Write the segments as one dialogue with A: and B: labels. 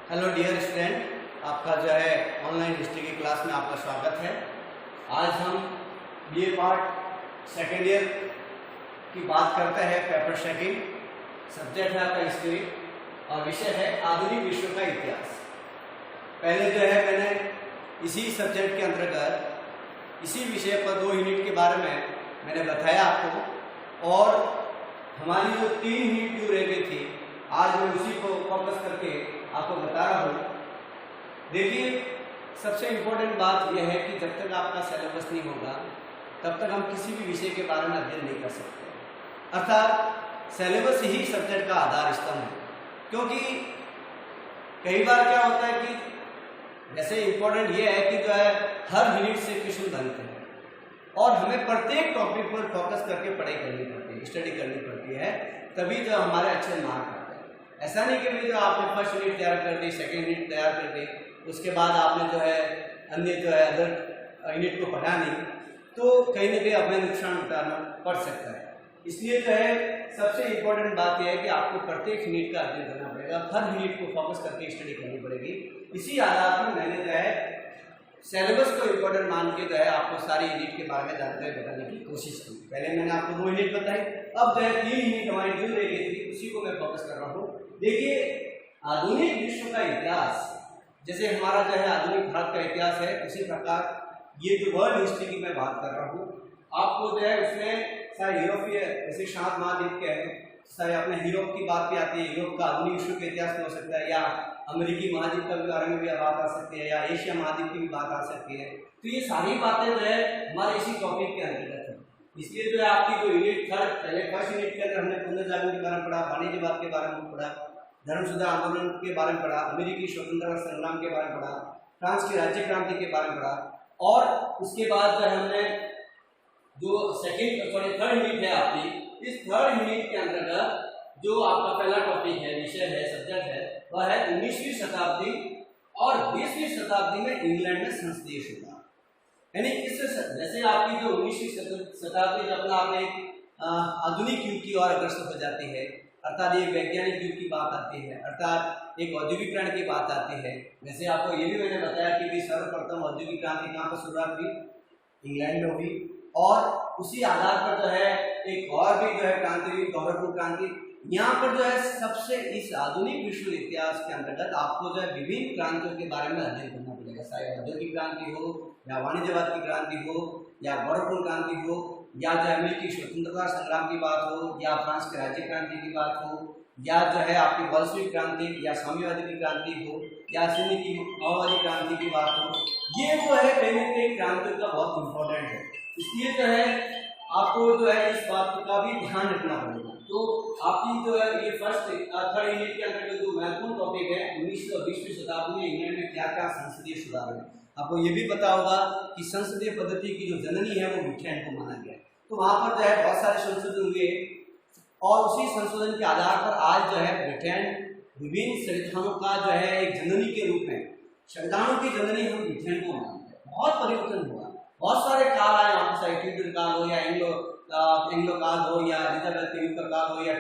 A: Hello dear student, आपका जो है ऑनलाइन हिस्ट्री की क्लास में आपका स्वागत है। आज हम बीए पार्ट सेकेंड ईयर की बात करते हैं। पेपर सेकंड, सब्जेक्ट है आपका हिस्ट्री और विषय है आधुनिक विश्व का इतिहास। पहले जो है मैंने इसी सब्जेक्ट के अंतर्गत इसी विषय पर 2 यूनिट के बारे में मैंने बताया आपको, और हमारी जो 3 यूनिट जो रह गई थी आज मैं उसी को फोकस करके आपको बता रहा हूँ। देखिए, सबसे इम्पोर्टेंट बात यह है कि जब तक आपका सिलेबस नहीं होगा तब तक हम किसी भी विषय के बारे में अध्ययन नहीं कर सकते। अर्थात सिलेबस ही सब्जेक्ट का आधार स्तंभ है, क्योंकि कई बार क्या होता है कि जैसे इम्पोर्टेंट ये है कि जो है हर यूनिट से क्वेश्चन बनते हैं और हमें प्रत्येक टॉपिक पर फोकस करके पढ़ाई करनी पड़ती है, स्टडी करनी पड़ती है, तभी जो हमारे अच्छे मार्क आते हैं। ऐसा नहीं कि जो आपने फर्स्ट यूनिट तैयार कर दी, सेकेंड यूनिट तैयार कर दी, उसके बाद आपने जो है अन्य जो है अदर यूनिट को पढ़ा नहीं, तो कहीं ना कहीं अपने नुकसान उठाना पड़ सकता है। इसलिए जो है सबसे इम्पोर्टेंट बात यह है कि आपको प्रत्येक यूनिट का अध्ययन करना पड़ेगा, हर यूनिट को फोकस करके स्टडी करनी पड़ेगी। इसी आधार पर मैंने जो है सिलेबस को इम्पोर्टेंट मान के जो है आपको सारी यूनिट के बारे में जानकारी बताने की कोशिश की। पहले मैंने आपको 2 यूनिट बताई, अब जो है 3 यूनिट हमारी जो रह गई थी उसी को मैं फोकस कर रहा हूँ। देखिए, आधुनिक विश्व का इतिहास, जैसे हमारा जो है आधुनिक भारत का इतिहास है, उसी प्रकार ये जो वर्ल्ड हिस्ट्री की मैं बात कर रहा हूँ, आपको जो है उसमें सारे यूरोपीय जैसे शांत महाद्वीप के हैं, सारे अपने यूरोप की बात भी आती है। यूरोप का आधुनिक विश्व के इतिहास में हो सकता है, या अमेरिकी महाद्वीप के बारे में भी बात आ सकती है, या एशिया महाद्वीप की भी बात आ सकती है। तो ये सारी बातें जो है हमारे इसी टॉपिक के अंतर्गत है। इसलिए जो है आपकी जो यूनिट थर्ड, पहले फर्स्ट यूनिट के अंदर हमने पुनर्जागरण के बारे में पढ़ा, वाणिज्यवाद के बारे में पढ़ा, धर्म सुधार आंदोलन के बारे में पढ़ा, अमेरिकी स्वतंत्रता संग्राम के बारे में पढ़ा, फ्रांस की राज्य क्रांति के बारे में पढ़ा, और उसके बाद जो है हमने जो थर्ड यूनिट है आपकी, इस थर्ड यूनिट के अंतर्गत जो आपका पहला टॉपिक है, विषय है, सब्जेक्ट है, वह है 19वीं शताब्दी और 20वीं शताब्दी में इंग्लैंड में संसदीय सुधार। यानी इस जैसे आपकी जो 19वीं शताब्दी जब आपने आधुनिक युग की ओर अग्रसर हो जाती है, अर्थात एक वैज्ञानिक युग की बात आती है, अर्थात एक औद्योगिकरण की बात आती है। वैसे आपको ये भी मैंने बताया कि सर्वप्रथम औद्योगिक क्रांति कहाँ पर शुरुआत हुई, इंग्लैंड में हुई, और उसी आधार पर जो है एक और भी जो है क्रांति हुई, गौरवपूर्ण क्रांति। यहाँ पर जो है सबसे इस आधुनिक विश्व इतिहास के अंतर्गत आपको जो है विभिन्न क्रांतियों के बारे में अध्ययन करना पड़ेगा, चाहे औद्योगिक क्रांति हो, या वाणिज्यवाद की क्रांति हो, या गौरवपूर्ण क्रांति हो, या जो अमेरिकी स्वतंत्रता संग्राम की बात हो, या फ्रांस की राज्य क्रांति की बात हो, या जो है आपकी वैश्विक क्रांति या साम्यवादी की क्रांति हो, या सिंध की माओवादी क्रांति की बात हो। ये जो है कहीं ना कहीं क्रांतियों का बहुत इंपॉर्टेंट है। इसलिए जो है आपको जो है इस बात का भी ध्यान रखना पड़ेगा। तो आपकी जो है ये फर्स्ट थर्ड यूनिट के अंतर्गत जो महत्वपूर्ण टॉपिक है 19वीं और 20वीं शताब्दी में इंग्लैंड में क्या क्या संसदीय सुधार है। आपको ये भी पता होगा कि संसदीय पद्धति की जो जननी है वो ब्रिटेन को माना गया, तो वहां पर जो है बहुत सारे संशोधन हुए, और उसी संशोधन के आधार पर आज जो है ब्रिटेन विभिन्न संविधानों का जो है एक जननी के रूप में, संविधानों की जननी हम ब्रिटेन को मानते हैं। बहुत परिवर्तन हुआ, बहुत सारे काल आए वहां पर, ट्यूडर काल हो, या एंग्लो काल हो, या एलिजाबेथ के युग का काल हो, या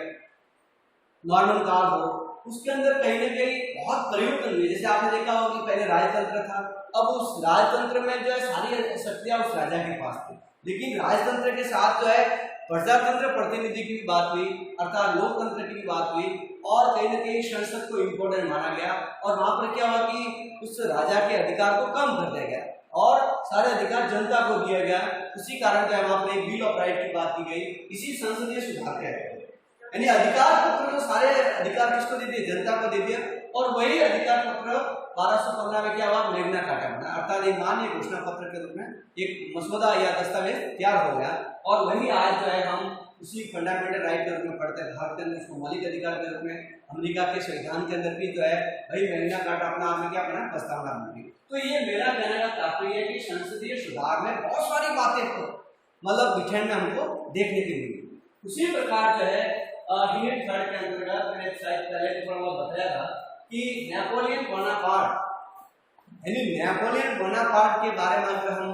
A: नॉर्मन काल हो, उसके अंदर कहीं ना कहीं बहुत परिवर्तन हुए। जैसे आपने देखा होगा कि पहले राजतंत्र था, अब उस राजतंत्र में जो है सारी शक्तियां उस राजा के पास थी, लेकिन राजतंत्र के साथ जो है प्रजातंत्र प्रतिनिधि की भी बात हुई, अर्थात लोकतंत्र की भी बात हुई, और कहीं ना कहीं संसद को इम्पोर्टेंट माना गया। और वहां पर क्या हुआ कि उस राजा के अधिकार को कम कर दिया गया और सारे अधिकार जनता को दिया गया। उसी कारण जो है वहां पर एक बिल ऑफ राइट की बात की गई, इसी संसदीय सुधार कहते हैं। यानी अधिकार पत्र में सारे अधिकार किसको दे दिए, जनता को दे दिया, और वही अधिकार पत्र 1215 में क्या हुआ, मैग्ना कार्टा बना, अर्थात एक मान्य घोषणा पत्र के रूप में एक मसौदा या दस्तावेज तैयार हो गया। और वही आज जो है हम उसी फंडामेंटल राइट के रूप में पढ़ते हैं, भारत के अंदर उसको मौलिक अधिकार के रूप में। अमेरिका के संविधान के अंदर भी जो है वही मैग्ना कार्टा अपना आपने क्या बना, प्रस्तावना बनी। तो ये मेरा कहने का तात्पर्य है कि संसदीय सुधार में बहुत सारी बातें तो मतलब ब्रिटेन में हमको देखने के लिए। उसी प्रकार जो है यूनिट थर्ड के अंतर्गत मैंने पहले बताया था कि नेपोलियन बोनापार्ट, यानी नेपोलियन बोनापार्ट के बारे में अगर हम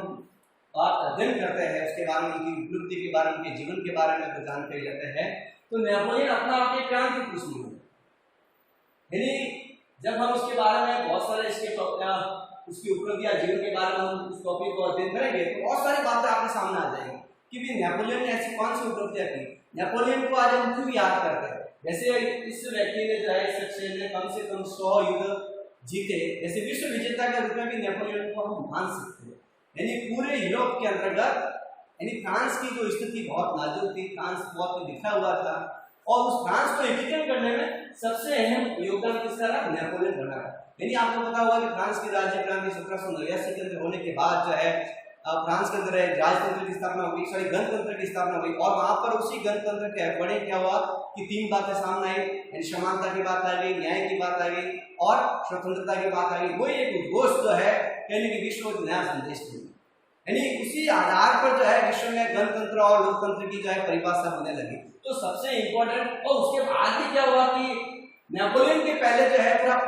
A: बात अध्ययन करते हैं, उसके बारे में, उनकी उपलब्धि के बारे में, उनके जीवन के बारे में अगर जानकारी लेते हैं, तो नेपोलियन अपना आपके क्रांति पुरुष नहीं है। यानी जब हम उसके बारे में बहुत सारे उसकी उपलब्धियां जीवन के बारे में हम उस टॉपिक को अध्ययन करेंगे तो बहुत सारी बातें आपके सामने आ जाएंगी कि भी नेपोलियन ने ऐसी कौन सी उपलब्धियां की। नेपोलियन को आज हम क्यों याद करते हैं? जैसे इस व्यक्ति ने जो है इस शख्स ने कम से कम 100 युद्ध जीते, जैसे विश्व विजेता के रूप में भी नेपोलियन को हम मान सकते हैं। यानी पूरे यूरोप के अंतर्गत यानी फ्रांस की जो स्थिति बहुत नाजुक थी, फ्रांस बहुत बिखरा हुआ था और उस फ्रांस को एकीकरण करने में सबसे अहम योगदान किसका रहा? नेपोलियन बना। यानी आपको पता होगा कि फ्रांस की राज्य क्रांति 1789 के अंदर होने के बाद जो है फ्रांस के अंदर राजतंत्र की स्थापना हुई, सॉरी गणतंत्र की स्थापना हुई और वहां पर उसी गणतंत्र के बड़े क्या हुआ कि 3 बातें सामने आई, यानी समानता की बात आ गई, न्याय की बात आ गई और स्वतंत्रता की बात आ गई। वो एक उद्घोष जो है कहने की विश्व को नया संदेश दिया। यानी उसी आधार पर जो है विश्व में गणतंत्र और लोकतंत्र की जो है परिभाषा होने लगी। तो सबसे इंपॉर्टेंट और उसके बाद भी क्या हुआ कि नेपोलियन के पहले जो है पूरा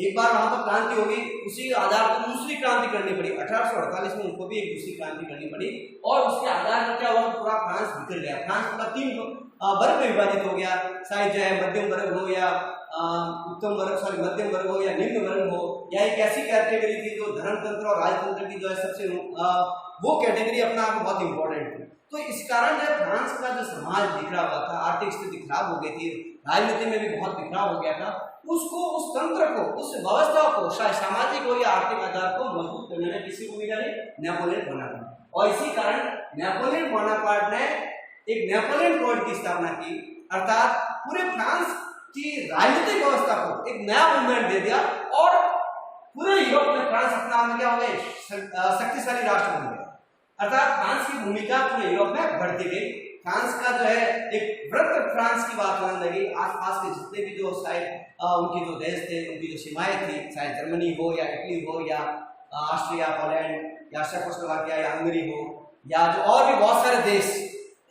A: एक बार वहां पर क्रांति होगी, उसी आधार पर दूसरी क्रांति करनी पड़ी। 1848 में उनको भी एक दूसरी क्रांति करनी पड़ी और उसके आधार पर क्या हुआ पूरा फ्रांस बिखर गया। फ्रांस पूरा 3 वर्ग में विभाजित हो गया, चाहे जो है मध्यम वर्ग हो या उत्तम वर्ग, सॉरी मध्यम वर्ग हो या निम्न वर्ग हो, या एक ऐसी कैटेगरी थी जो धर्मतंत्र और राजतंत्र की जो है सबसे वो कैटेगरी अपना आप बहुत इंपॉर्टेंट थी। तो इस कारण जो फ्रांस का जो समाज बिखरा हुआ था, आर्थिक स्थिति खराब हो गई थी, राजनीति में भी बहुत बिखराव हो गया था, उसको उस तंत्र को उस व्यवस्था को सामाजिक हो या आर्थिक आधार को मजबूत करने में किसी भूमिका नहीं? Napoleon Bonaparte. और इसी कारण नेपोलियन बोनापार्ट ने एक नेपोलियन कोड की स्थापना की, अर्थात पूरे फ्रांस की राजनीतिक व्यवस्था को एक नया मूवमेंट दे दिया और पूरे यूरोप में फ्रांस अपना क्या हो गए शक्तिशाली राष्ट्र बन गया। अर्थात फ्रांस की भूमिका पूरे यूरोप में बढ़ती गई। फ्रांस का जो है एक वृहत फ्रांस की बात होने लगी। आसपास के जितने भी जो शायद उनके जो देश थे, उनकी जो सीमाएं थी, चाहे जर्मनी हो या इटली हो या ऑस्ट्रिया, पोलैंड या चेकोस्लोवाकिया या हंगरी हो या जो और भी बहुत सारे देश,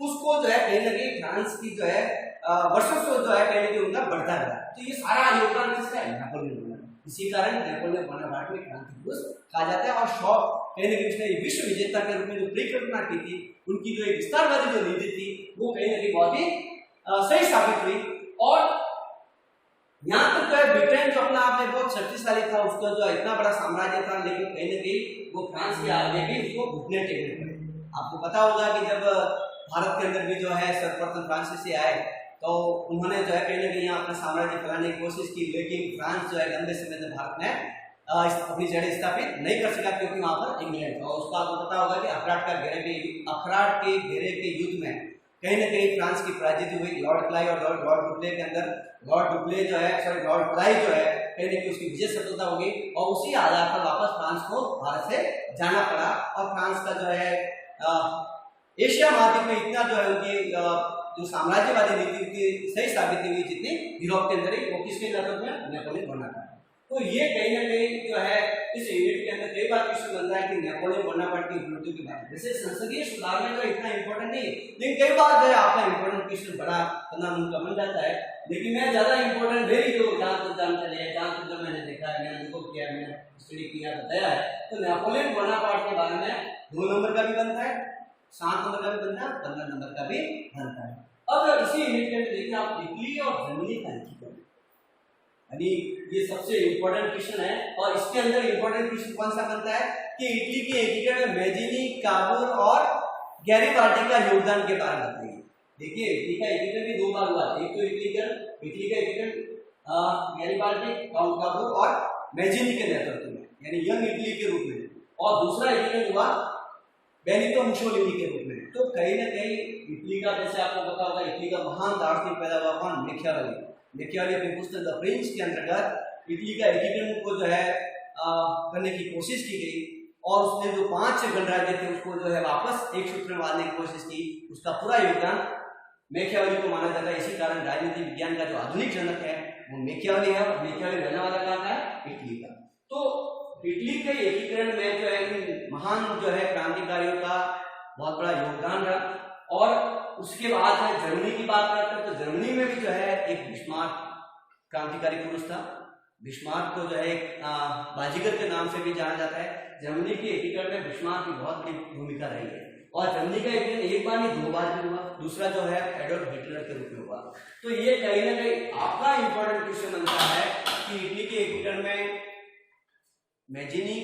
A: उसको जो है कहीं ना कहीं फ्रांस की जो है वर्षों से जो है कहीं ना कहीं उनका बढ़ता रहा। तो ये सारा योगदान किसका है? नेपोलियन। इसी कारण नेपोलियन बोनापार्ट को क्रांति पुरुष कहा जाता है। और कहीं ना कहीं उसने विश्व विजेता के रूप में जो परिकल्पना की थी, उनकी जो एक विस्तारवादी जो नीति थी, वो कहीं ना कहीं बहुत ही सही साबित हुई। और यहाँ तक जो है ब्रिटेन जो अपना आप में बहुत शक्तिशाली था, उसका जो इतना बड़ा साम्राज्य था, लेकिन कहीं ना कहीं वो फ्रांस के आगे भी उसको घुटने टेकने पड़े। आपको पता होगा कि जब भारत के अंदर भी जो है सर्वप्रथम फ्रांसीसी आए तो उन्होंने जो है कहीं ना कहीं यहाँ अपना साम्राज्य फैलाने की कोशिश की, लेकिन फ्रांस जो है लंबे समय तक भारत में अपनी जड़ें स्थापित नहीं कर सका, क्योंकि वहां पर इंग्लैंड था। और उसको आपको पता होगा कि अखराट के घेरे के युद्ध में कहीं ना कहीं फ्रांस की पराजय हुई। लॉर्ड क्लाइव और लॉर्ड डुप्ले के अंदर लॉर्ड क्लाइव जो है कहीं ना कहीं उसकी विजय सफलता हो गई और उसी आधार पर वापस फ्रांस को भारत से जाना पड़ा। और फ्रांस का जो है एशिया महाद्वीप में इतना जो है उनकी जो साम्राज्यवादी नीति की सही साबित हुई जितनी यूरोप के अंदर ही, वो किसके नेतृत्व में? Napoleon Bonaparte. तो ये कहीं ना कहीं जो है इस यूनिट के अंदर कई बार क्वेश्चन बनता है कि नेपोलियन बोनापार्ट की उपलब्धियों के बारे में। जैसे संसदीय सुधार में तो इतना इंपॉर्टेंट नहीं, लेकिन कई बार जो है आपका इंपॉर्टेंट क्वेश्चन बड़ा करना उनका बन जाता है। लेकिन मैं ज्यादा इंपॉर्टेंट मेरी जो जहाँ तक जो मैंने देखा है, मैंने अनुभव किया, मैंने स्टडी किया, बताया है, तो नेपोलियन बोनापार्ट के बारे में 2 नंबर का भी बनता है, 7 नंबर का भी बनता है, 15 नंबर का भी बनता है। अब इसी यूनिट के अंदर देखिए आप इटली और जर्मनी का एकीकरण, यानी ये सबसे इंपॉर्टेंट क्वेश्चन है। और इसके अंदर इंपॉर्टेंट क्वेश्चन कौन सा बनता है कि इटली के एकीकरण में मैजिनी, काबूल और गैरिबाल्डी का योगदान के बारे में बताइए। देखिए इटली का एकीकरण भी 2 बार हुआ, एक तो इटली का एकीकरण गैरिबाल्डी, काउंट काबूल और मैजिनी के नेतृत्व में, यानी यंग इटली के रूप में, और दूसरा एकीकरण हुआ बेनितो मुसोलिनी के रूप में। तो कहीं ना कहीं इटली का, जैसे आपको पता होगा, इटली का महान दार्शनिक पैदा हुआ कौन? मैकियावेली अपनी पुस्तक द प्रिंस के अंतर्गत इटली का एकीकरण को जो है करने की कोशिश की गई और उसने जो 5 गणराज्य थे उसको जो है वापस एक सूत्र में बांधने की कोशिश की। उसका पूरा योगदान मैकियावेली को माना जाता है। इसी कारण राजनीति विज्ञान का जो आधुनिक जनक है वो मैकियावेली है, और मैकियावेली रहने वाला कहाँ का है? इटली का। तो इटली के एकीकरण में जो है महान जो है क्रांतिकारियों का बहुत बड़ा योगदान रहा। और उसके बाद है जर्मनी की बात करते हैं, तो जर्मनी में भी जो है एक बिस्मार्क क्रांतिकारी पुरुष था। बिस्मार्क को जो है एक बाजीगर के नाम से भी जाना जाता है। जर्मनी के एकीकरण में बिस्मार्क की बहुत बड़ी भूमिका रही है। और जर्मनी का एकीकरण एक बार नहीं 2 बार भी हुआ। दूसरा जो है एडोल्फ हिटलर के रूप में हुआ। तो ये कहीं ना कहीं आपका इंपॉर्टेंट क्वेश्चन बनता है कि इटली के एकीकरण में मैजिनी,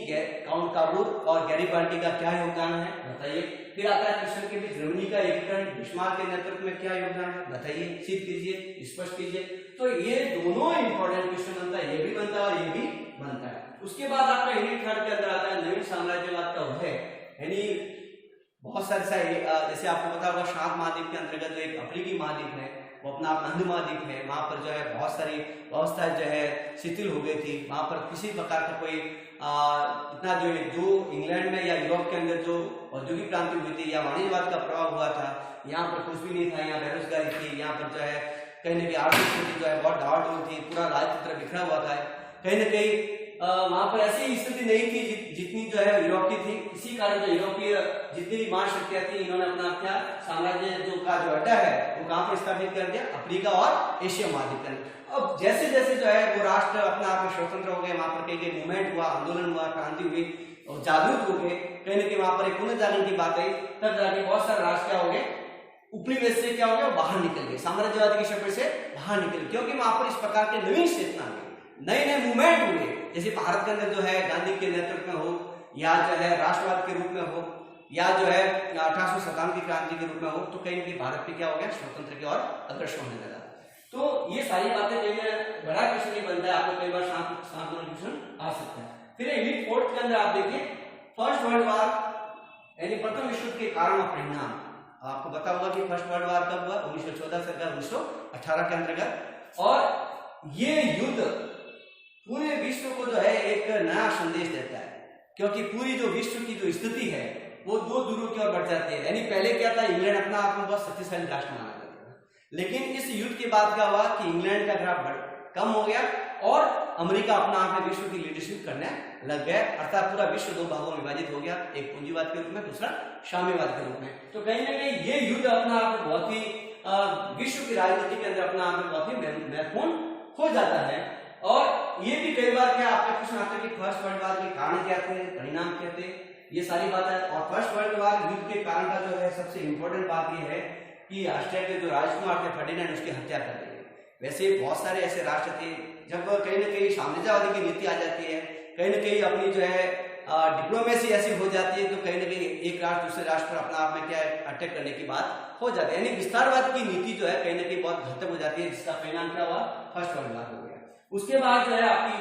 A: काउंट काबूर और गैरिबाल्डी का क्या योगदान है बताइए। फिर आता है क्वेश्चन के भी जर्मनी का एकीकरण बिस्मार्क के नेतृत्व में क्या योगदान है बताइए, सिद्ध कीजिए, स्पष्ट कीजिए। तो ये दोनों इंपॉर्टेंट क्वेश्चन बनता है, ये भी बनता है और ये भी बनता है। उसके बाद आपका यूनिट 3 के अंदर आता है नवीन साम्राज्यवाद का उदय, यानी बहुत सारे जैसे आपको पता होगा शांत महाद्वीप के अंतर्गत जो एक अफ्रीकी महाद्वीप है वो अपना हिंदू महाद्वीप है, वहां पर जो है बहुत सारी व्यवस्थाएं जो है शिथिल हो गई थी। वहां पर किसी प्रकार का कोई इतना जो इंग्लैंड में या यूरोप के अंदर जो औद्योगिक क्रांति हुई थी या वाणिज्यवाद का प्रभाव हुआ था, यहाँ पर कुछ भी नहीं था। यहाँ बेरोजगारी थी, यहाँ पर जो है कहीं ना कहीं आर्थिक स्थिति जो है बहुत डावाडोल थी, पूरा राजतंत्र बिखरा हुआ था। कहीं ना कहीं वहां पर ऐसी स्थिति नहीं थी जितनी जो है यूरोप की थी। इसी कारण जो यूरोपीय जितनी भी महाशक्तियां थी, इन्होंने अपना क्या साम्राज्य का जो अड्डा है वो कहां पर स्थापित कर दिया, अफ्रीका और एशिया महाद्वीप के अंदर। अब जैसे जैसे जो है वो राष्ट्र अपने आप में स्वतंत्र हो गए, वहां पर कई मूवमेंट हुआ, आंदोलन हुआ, क्रांति हुई और जागरूक हो गए, कहीं ना कहीं वहां पर एक पुनर्जागरण की बात आई। तब जाके बहुत सारे राष्ट्र क्या हो गए, उपनिवेश से क्या हो गया, बाहर निकल गए, साम्राज्यवाद की शक्ल से बाहर निकल गए, क्योंकि वहां पर इस प्रकार के नवीन चेतना हुए, नए नए मूवमेंट हुए। जैसे भारत के अंदर जो है गांधी के नेतृत्व में हो या जो है राष्ट्रवाद के रूप में हो या जो है 1857 की क्रांति के रूप में हो, तो कहीं ना कहीं भारत पे क्या हो गया, स्वतंत्र की ओर अग्रसर होने लगा। तो ये सारी बातें कई बड़ा क्वेश्चन नहीं बनता है, आपको कई बार शाम क्वेश्चन आ सकता है। फिर यूनिट 4 के अंदर आप देखिए फर्स्ट वर्ल्ड वार यानी प्रथम विश्व युद्ध के कारण और परिणाम। आपको पता होगा कि फर्स्ट वर्ल्ड वार कब हुआ, 1914 से 1918 के अंतर्गत। और ये युद्ध पूरे विश्व को जो है एक नया संदेश देता है, क्योंकि पूरी जो विश्व की जो स्थिति है वो दो ध्रुवों की ओर बढ़ जाती है। यानी पहले क्या था, इंग्लैंड अपना आप में बहुत शक्तिशाली राष्ट्र माना जाता था, लेकिन इस युद्ध के बाद क्या हुआ कि इंग्लैंड का ग्राफ कम हो गया और अमेरिका अपना आप में विश्व की लीडरशिप करने लग गया। अर्थात पूरा विश्व 2 भागों में विभाजित हो गया, एक पूंजीवाद के रूप में, दूसरा साम्यवाद के रूप में। तो कहीं ना कहीं ये युद्ध अपना आप में बहुत ही विश्व की राजनीति के अंदर अपना आप में बहुत ही महत्वपूर्ण हो जाता है। और ये भी कई बार क्या आपका क्वेश्चन आता है कि फर्स्ट वर्ल्ड वार के कारण क्या थे, परिणाम क्या थे, ये सारी बात है। और फर्स्ट वर्ल्ड वार युद्ध के कारण का जो है सबसे इंपॉर्टेंट बात ये है कि ऑस्ट्रिया के जो राजकुमार थे फर्डिनेंड, उसकी हत्या कर दी। वैसे बहुत सारे ऐसे राष्ट्र थे, जब कहीं ना कहीं साम्राज्यवादी की नीति आ जाती है, कहीं ना कहीं अपनी जो है डिप्लोमेसी ऐसी हो जाती है, तो कहीं ना कहीं एक राष्ट्र दूसरे राष्ट्र पर अपना आप में क्या अटैक करने की बात हो जाती है। यानी विस्तारवाद की नीति जो है कहीं ना कहीं बहुत घातक हो जाती है, जिसका परिणाम क्या हुआ, फर्स्ट वर्ल्ड वार हो गया। उसके बाद जो है आपकी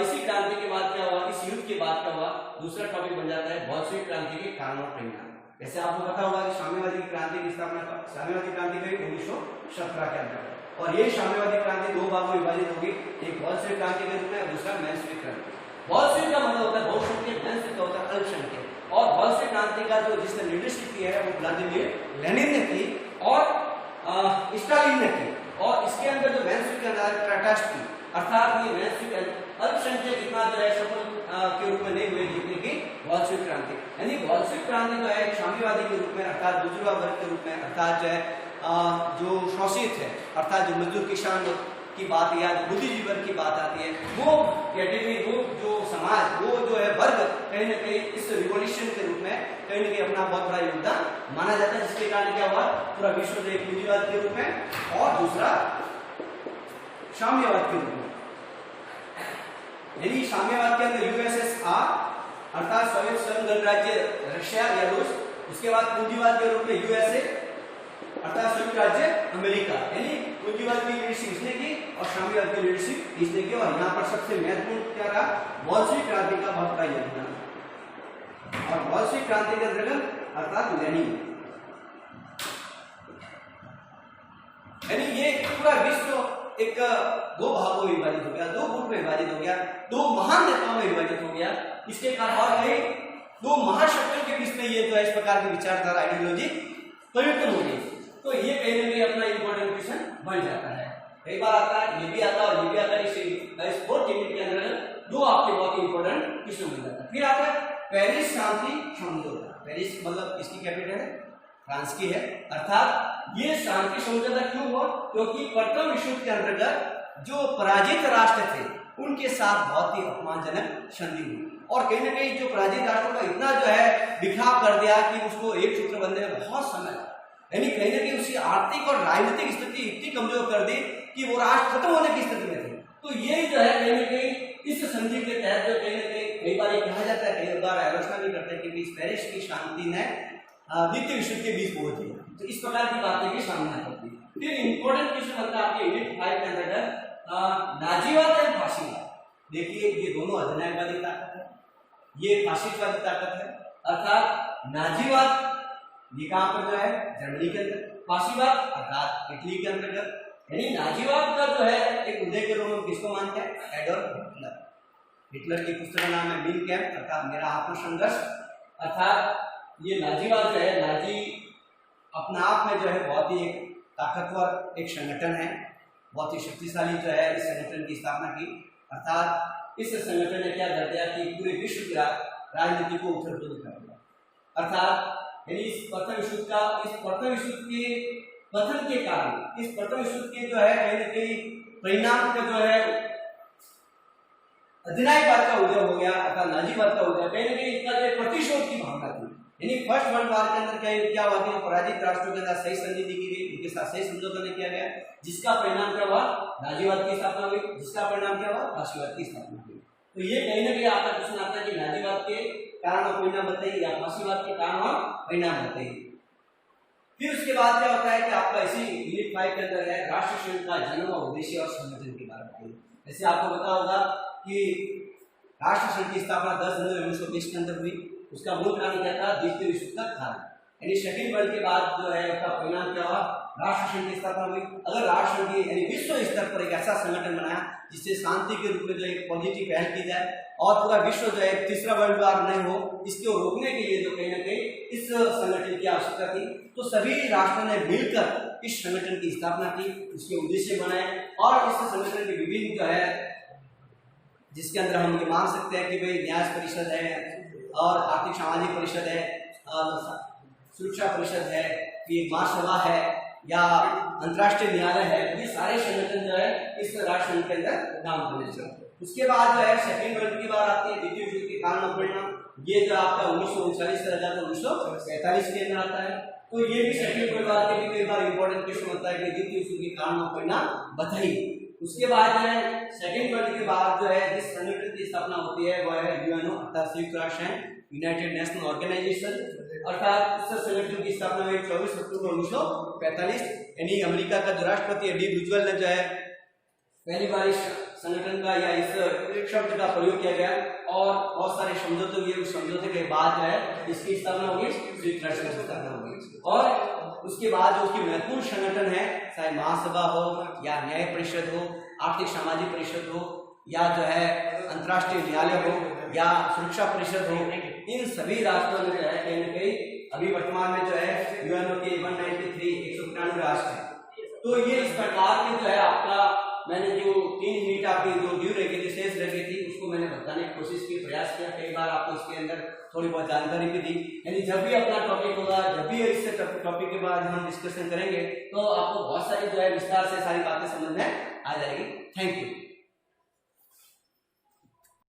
A: इसी क्रांति के बाद क्या हुआ, इस युद्ध के बाद क्या हुआ, दूसरा टॉपिक बन जाता है बोल्शेविक क्रांति के कारण और परिणाम। जैसे आपको पता होगा कि साम्यवादी क्रांति की स्थापना, साम्यवादी क्रांति करी 1917 के अंदर, और ये साम्यवादी क्रांति 2 भागों में विभाजित होगी, एक बोल्शेविक क्रांति के रूप में, दूसरा मेंशेविक क्रांति। बोल्शेविक का मतलब होता है बोल्शेविक, मेंशेविक का होता है अल्पसंख्यक। और बोल्शेविक क्रांति का जो जिसने लीडरशिप की है वो व्लादिमीर लेनिन ने की और स्टालिन ने की। और इसके अंदर जो मेंशेविक के अंदर क्राटास्ट की, अर्थात ये मेंशेविक अल्पसंख्यक इतना जो है सफल के रूप में नहीं हुए जितने की बोल्शेविक क्रांति। यानी बोल्शेविक क्रांति जो है साम्यवादी के रूप में, अर्थात बुर्जुआ वर्ग के रूप में, अर्थात जो है जो शोषित है, अर्थात जो मजदूर किसान की बात या जो बुद्धिजीवी वर्ग की बात आती है, वो कैटेगरी, वो जो समाज, वो जो है वर्ग कहीं ना कहीं इस रिवॉल्यूशन के रूप में कहीं ना कहीं अपना बहुत बड़ा योगदान माना जाता है, जिसके कारण क्या हुआ, पूरा विश्व एक पूंजीवाद के रूप में और दूसरा साम्यवाद के रूप में। यानी साम्यवाद के अंदर यूएसएसआर अर्थात सोवियत संघ गणराज्य रशिया या रूस, उसके बाद पूंजीवाद के रूप में यूएसए अर्थात संयुक्त राज्य अमेरिका। यानी पूंजीवाद की लीडरशिप इसने की और साम्यवाद की लीडरशिप इसने की। और यहाँ पर सबसे महत्वपूर्ण क्या रहा, बोल्शेविक क्रांति का बहुत बड़ा योगदान। और बोल्शेविक क्रांति के अंतर्गत अर्थात लेनिन, यानी ये पूरा विश्व एक 2 भागों में विभाजित हो गया, 2 गुट में विभाजित हो गया, 2 महान नेताओं में विभाजित हो गया। इसके कारण और कई 2 महाशक्तियों के बीच में ये जो है इस प्रकार की विचारधारा, आइडियोलॉजी परिवर्तन हो गई। तो ये कहीं ना कहीं अपना इंपॉर्टेंट क्वेश्चन बन जाता है। कई बार आता है, ये भी आता है और ये भी आता है। इस 4th यूनिट के अंदर 2 आपके बहुत इंपॉर्टेंट क्वेश्चन बन जाता है। फिर आता है पेरिस शांति समझौता। पेरिस मतलब इसकी कैपिटल है, फ्रांस की है। अर्थात ये शांति समझौता क्यों हुआ, क्योंकि प्रथम विश्व युद्ध के अंतर्गत जो पराजित राष्ट्र थे उनके साथ बहुत ही अपमानजनक संधि हुई और कहीं ना कहीं जो पराजित राष्ट्रों का इतना जो है बिखराव कर दिया कि उसको एक सूत्र बनने में बहुत समय लगा। यानी कहीं ना कहीं उसकी आर्थिक और राजनीतिक स्थिति इतनी कमजोर कर दी कि वो राष्ट्र खत्म होने की स्थिति में थे। तो ये जो है कहीं ना कहीं इस संधि के तहत जो कहीं ना कहीं कई बार ये कहा जाता है, कई बार आलोचना भी करते हैं कि इस पेरिस की शांति ने द्वितीय विश्व के बीच पहुंच दिया। तो इस प्रकार की बातें भी सामने आती है। फिर इंपॉर्टेंट क्वेश्चन बनता है आपके यूनिट 5 के अंतर्गत नाजीवाद और फासीवाद। देखिए ये दोनों अधिनायकवादी ताकत है, ये फासिस्टवादी ताकत है। अर्थात नाजीवाद ये कहां पर जो है जर्मनी के अंदर, फासीवाद अर्थात इटली के अंतर्गत। यानी नाजीवाद का जो है एक उदय के रूप में किसको मानते हैं? Adolf Hitler. हिटलर की पुस्तक का नाम है मीन कैंप अर्थात मेरा आत्मसंघर्ष। अर्थात ये नाजीवाद जो है, नाजी अपने आप में जो है बहुत ही एक ताकतवर एक संगठन है, बहुत ही शक्तिशाली जो है इस संगठन की स्थापना की। अर्थात इस संगठन ने क्या कर दिया कि पूरे विश्व की राजनीति को उथल पुथल कर दिया। अर्थात यानी इस प्रथम विश्व के पतन के कारण, इस प्रथम विश्व के जो है कहीं ना कहीं परिणाम का जो है अधिनायकवाद का उदय हो गया अर्थात नाजीवाद का उदय। कहीं ना कहीं इसका जो प्रतिशोध की भावना थी। यानी फर्स्ट वर्ल्ड वॉर के अंदर क्या हुआ कि पराजित राष्ट्रों के अंदर सही संधि की गई, उनके साथ सही समझौता नहीं किया गया, जिसका परिणाम क्या हुआ? नाजीवाद की स्थापना हुई, जिसका परिणाम क्या हुआ? फासीवाद की स्थापना हुई। तो ये कहीं ना कहीं आपका क्वेश्चन आता है कि नाजीवाद के कारण और परिणाम बताइए या फासीवाद के कारण और परिणाम बताइए। फिर उसके बाद क्या होता है कि आपका इसी यूनिट 5 के अंदर है राष्ट्र संघ का जन्म और उद्देश्य और संगठन के बारे में बताइए। जैसे आपको पता होगा कि राष्ट्र संघ की स्थापना 10 जनवरी 1920 के अंदर हुई। उसका मूल कारण क्या था? द्वितीय विश्व युद्ध का कारण। यानी सेकेंड वर्ल्ड के बाद जो है उसका परिणाम क्या हुआ? राष्ट्र संघ की स्थापना हुई। अगर राष्ट्र संघ यानी विश्व स्तर पर एक ऐसा संगठन बनाया जिससे शांति के रूप में जो एक पॉजिटिव पहल की जाए और पूरा विश्व जो है तीसरा वर्ल्ड वॉर नहीं हो, इसको रोकने के लिए जो कहीं ना कहीं इस संगठन की आवश्यकता थी। तो सभी राष्ट्रों ने मिलकर इस संगठन की स्थापना की, उसके उद्देश्य बनाए और इस संगठन के विभिन्न जो है जिसके अंदर हम ये मान सकते हैं कि भाई न्याय परिषद है और आर्थिक सामाजिक परिषद है, सुरक्षा परिषद है, ये महासभा है या अंतर्राष्ट्रीय न्यायालय है, ये सारे संगठन जो है इस राष्ट्र संघ के अंदर काम करने चाहिए। उसके बाद जो है सेकेंड वर्ल्ड की बात आती है, द्वितीय विश्व के कारण और परिणाम। ये जो आपका 1939 से लेकर 1945 के अंदर आता है। तो ये भी सेकेंड वर्ल्ड वॉर के कई बार इंपॉर्टेंट क्वेश्चन होता है कि द्वितीय विश्व के कारण और परिणाम बताइए। उसके बाद जो है सेकेंड वर्ल्ड के बाद जो है जिस संगठन की स्थापना होती है वह है यूएनओ अर्थात संयुक्त राष्ट्र संघ, यूनाइटेड नेशनल ऑर्गेनाइजेशन। अर्थात इस संगठन की स्थापना हुई 24 अक्टूबर 1945। यानी अमेरिका का जो राष्ट्रपति है डी रूजवेल्ट ने जो है पहली बार इस संगठन का या इस शब्द का प्रयोग किया गया और बहुत सारे समझौते हुए। उस समझौते के बाद जो है इसकी स्थापना होगी, संयुक्त राष्ट्र की स्थापना होगी। और उसके बाद जो उसकी महत्वपूर्ण संगठन है, चाहे महासभा हो या न्याय परिषद हो, आर्थिक सामाजिक परिषद हो या जो है अंतर्राष्ट्रीय न्यायालय हो या सुरक्षा परिषद हो, इन सभी राष्ट्रों में जो है कहीं न कहीं अभी वर्तमान में जो है यूएनओ के 193 राष्ट्र है। तो ये इस प्रकार के जो है आपका मैंने जो 3 यूनिट आपकी जो ड्यू रह गई थी, शेष रह गई थी, उसको मैंने बताने की कोशिश की, प्रयास किया। कई बार आपको इसके अंदर थोड़ी बहुत जानकारी भी दी। यानी जब भी अपना टॉपिक होगा, जब भी इससे टॉपिक के बाद हम डिस्कशन करेंगे तो आपको बहुत सारी जो है विस्तार से सारी बातें समझ में आ जाएगी। Thank you.